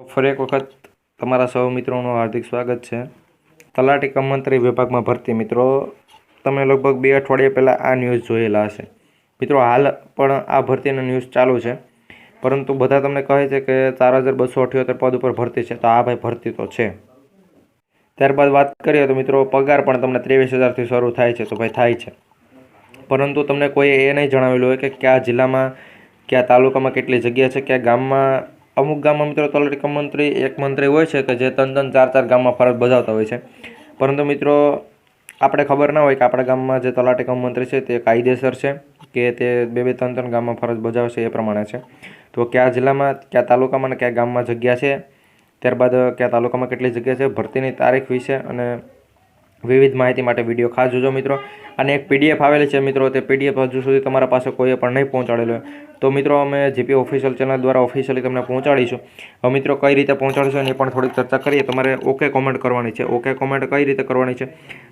ફરી એક વખત તમારા સૌ મિત્રોનું હાર્દિક સ્વાગત છે। તલાટી કમ મંત્રી વિભાગમાં ભરતી મિત્રો, તમે લગભગ 2 અઠવાડિયા પહેલાં આ ન્યૂઝ જોયેલા હશે। મિત્રો હાલ પણ આ ભરતીના ન્યૂઝ ચાલુ છે, પરંતુ બધા તમને કહે છે કે 4278 પદ ઉપર ભરતી છે। તો આ ભાઈ ભરતી તો છે। ત્યારબાદ વાત કરીએ તો મિત્રો પગાર પણ તમને 23,000થી શરૂ થાય છે। તો ભાઈ થાય છે, પરંતુ તમને કોઈ એ નહીં જણાવેલું હોય કે કયા જિલ્લામાં, કયા તાલુકામાં કેટલી જગ્યા છે, કયા ગામમાં। અમુક ગામમાં મિત્રો તલાટી કમ મંત્રી એક મંત્રી હોય છે કે જે 3-3, 4-4 ગામમાં ફરજ બજાવતા હોય છે, પરંતુ મિત્રો આપણે ખબર ના હોય કે આપણા ગામમાં જે તલાટી કમ મંત્રી છે તે કાયદેસર છે કે તે 2-2, 3-3 ગામમાં ફરજ બજાવશે એ પ્રમાણે છે। તો કયા જિલ્લામાં, કયા તાલુકામાં અને કયા ગામમાં જગ્યા છે, ત્યારબાદ કયા તાલુકામાં કેટલી જગ્યા છે, ભરતીની તારીખ વિશે અને વિવિધ માહિતી માટે વિડીયો ખાસ જોજો મિત્રો। અને એક પીડીએફ આવેલી છે મિત્રો, તે પીડીએફ હજુ સુધી તમારા પાસે કોઈએ પણ નહીં પહોંચાડેલો હોય તો મિત્રો અમે જીપી ઓફિશિયલ ચેનલ દ્વારા ઓફિશિયલી તમને પહોંચાડીશું। હવે મિત્રો કઈ રીતે પહોંચાડીશું એની પણ થોડીક ચર્ચા કરીએ। તમારે ઓકે કોમેન્ટ કરવાની છે। ઓકે કોમેન્ટ કઈ રીતે કરવાની છે?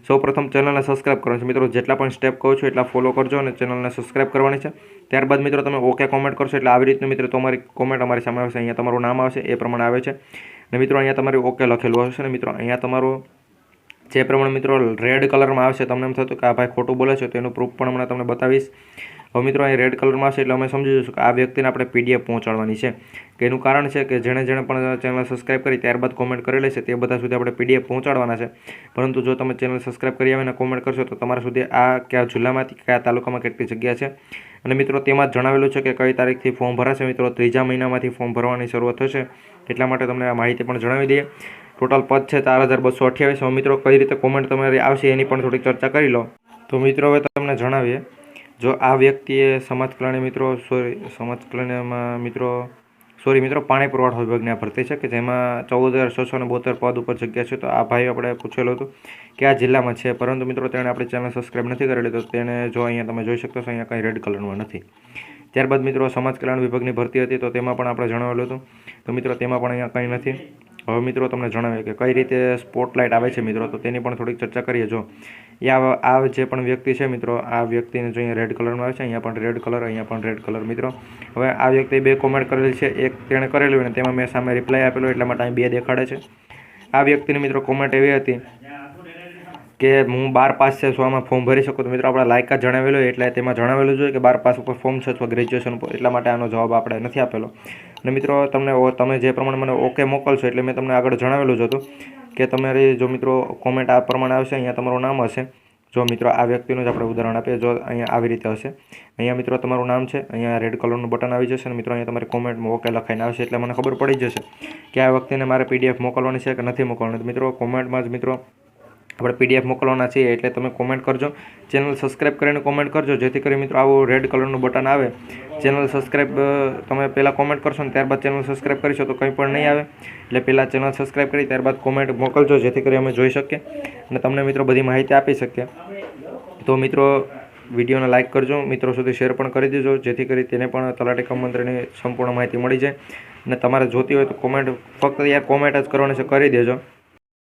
સૌપ્રથમ ચેનલને સબસ્ક્રાઇબ કરવાની છે મિત્રો, જેટલા પણ સ્ટેપ કહું છું એટલા ફોલો કરજો અને ચેનલને સબસ્ક્રાઇબ કરવાની છે। ત્યારબાદ મિત્રો તમે ઓકે કોમેન્ટ કરશો એટલે આવી રીતનું મિત્રો તમારી કોમેન્ટ અમારી સામે આવશે, અહીંયા તમારું નામ આવશે એ પ્રમાણે આવે છે અને મિત્રો અહીંયા તમારી ઓકે લખેલું આવશે ને મિત્રો અહીંયા તમારું જે પ્રમાણે મિત્રો રેડ કલરમાં આવશે, તમને એમ થતું કે આ ભાઈ ખોટું બોલે છે તો એનું પ્રૂફ પણ હમણાં તમને બતાવીશ। હવે મિત્રો અહીં રેડ કલરમાં આવશે એટલે અમે સમજી જઈશું કે આ વ્યક્તિને આપણે પીડીએફ પહોંચાડવાની છે, કે એનું કારણ છે કે જેણે પણ ચેનલ સબસ્ક્રાઇબ કરી ત્યારબાદ કોમેન્ટ કરેલી છે તે બધા સુધી આપણે પીડીએફ પહોંચાડવાના છે। પરંતુ જો તમે ચેનલ સબસ્ક્રાઇબ કરી આવીને કોમેન્ટ કરશો તો તમારા સુધી આ કયા જિલ્લામાંથી, કયા તાલુકામાં કેટલી જગ્યા છે અને મિત્રો તેમાં જ જણાવેલું છે કે કઈ તારીખથી ફોર્મ ભરાશે। મિત્રો 3જા મહિનામાંથી ફોર્મ ભરવાની શરૂઆત થશે, એટલા માટે તમને આ માહિતી પણ જણાવી દઈએ। ટોટલ પદ છે 4228। હવે મિત્રો કઈ રીતે કોમેન્ટ તમારી આવશે એની પણ થોડીક ચર્ચા કરી લો। તો મિત્રો હવે તમને જણાવીએ, જો આ વ્યક્તિએ સમાજ કલ્યાણમાં મિત્રો પાણી પુરવઠા વિભાગની આ ભરતી છે કે જેમાં 14,672 પદ ઉપર જગ્યા છે। તો આ ભાઈ આપણે પૂછેલું હતું કે આ જિલ્લામાં છે, પરંતુ મિત્રો તેણે આપણી ચેનલ સબસ્ક્રાઇબ નથી કરેલી, તો તેને જો અહીંયા તમે જોઈ શકતો છો અહીંયા કંઈ રેડ કલરમાં નથી। ત્યારબાદ મિત્રો સમાજ કલ્યાણ વિભાગની ભરતી હતી તો તેમાં પણ આપણે જણાવેલું હતું, તો મિત્રો તેમાં પણ અહીંયા કંઈ નથી। હવે મિત્રો તમને જણાવીએ કે કઈ રીતે સ્પોટલાઇટ આવે છે મિત્રો, તો તેની પણ થોડીક ચર્ચા કરીએ। જો આ જે પણ વ્યક્તિ છે મિત્રો, આ વ્યક્તિને જો અહીંયા રેડ કલરમાં આવે છે, અહીંયા પણ રેડ કલર, અહીંયા પણ રેડ કલર મિત્રો। હવે આ વ્યક્તિએ 2 કોમેન્ટ કરેલી છે, એક તેણે કરેલું અને તેમાં મેં સામે રિપ્લાય આપેલો, એટલા માટે અહીં 2 દેખાડે છે। આ વ્યક્તિની મિત્રો કોમેન્ટ એવી હતી કે હું 12 પાસ છે, 100માં ફોર્મ ભરી શકું। તો મિત્રો આપણે લાયકાત જણાવેલું હોય એટલે તેમાં જણાવેલું જોઈએ કે 12 પાસ ઉપર ફોર્મ છે અથવા ગ્રેજ્યુએશન ઉપર, એટલા માટે આનો જવાબ આપણે નથી આપેલો। અને મિત્રો તમે જે પ્રમાણે મને ઓકે મોકલશો એટલે મેં તમને આગળ જણાવેલું જ હતું કે તમારી જો મિત્રો કોમેન્ટ આ પ્રમાણે આવશે, અહીંયા તમારું નામ હશે। જો મિત્રો આ વ્યક્તિનું જ આપણે ઉદાહરણ આપીએ, જો અહીંયા આવી રીતે હશે, અહીંયા મિત્રો તમારું નામ છે, અહીંયા રેડ કલરનું બટન આવી જશે અને મિત્રો અહીંયા તમારી કોમેન્ટમાં ઓકે લખાઈને આવશે, એટલે મને ખબર પડી જશે કે આ વ્યક્તિને મારે પીડીએફ મોકલવાની છે કે નથી મોકલવાની। મિત્રો કોમેન્ટમાં જ મિત્રો આપણે પીડીએફ મોકલવાના છીએ એટલે તમે કોમેન્ટ કરજો, ચેનલ સબસ્ક્રાઇબ કરીને કોમેન્ટ કરજો, જેથી કરી મિત્રો આવું રેડ કલરનું બટન આવે, ચેનલ સબસ્ક્રાઇબ તમે પહેલાં કોમેન્ટ કરશો ને ત્યારબાદ ચેનલ સબસ્ક્રાઇબ કરીશો તો કંઈ પણ નહીં આવે, એટલે પહેલાં ચેનલ સબસ્ક્રાઇબ કરી ત્યારબાદ કોમેન્ટ મોકલજો, જેથી કરી અમે જોઈ શકીએ અને તમને મિત્રો બધી માહિતી આપી શકીએ। તો મિત્રો વિડીયોને લાઇક કરજો, મિત્રો સુધી શેર પણ કરી દેજો, જેથી કરી તેને પણ તલાટી કમ મંત્રીની સંપૂર્ણ માહિતી મળી જાય। અને તમારે જોતી હોય તો કોમેન્ટ ફક્ત યાર કોમેન્ટ જ કરવાની છે, કરી દેજો।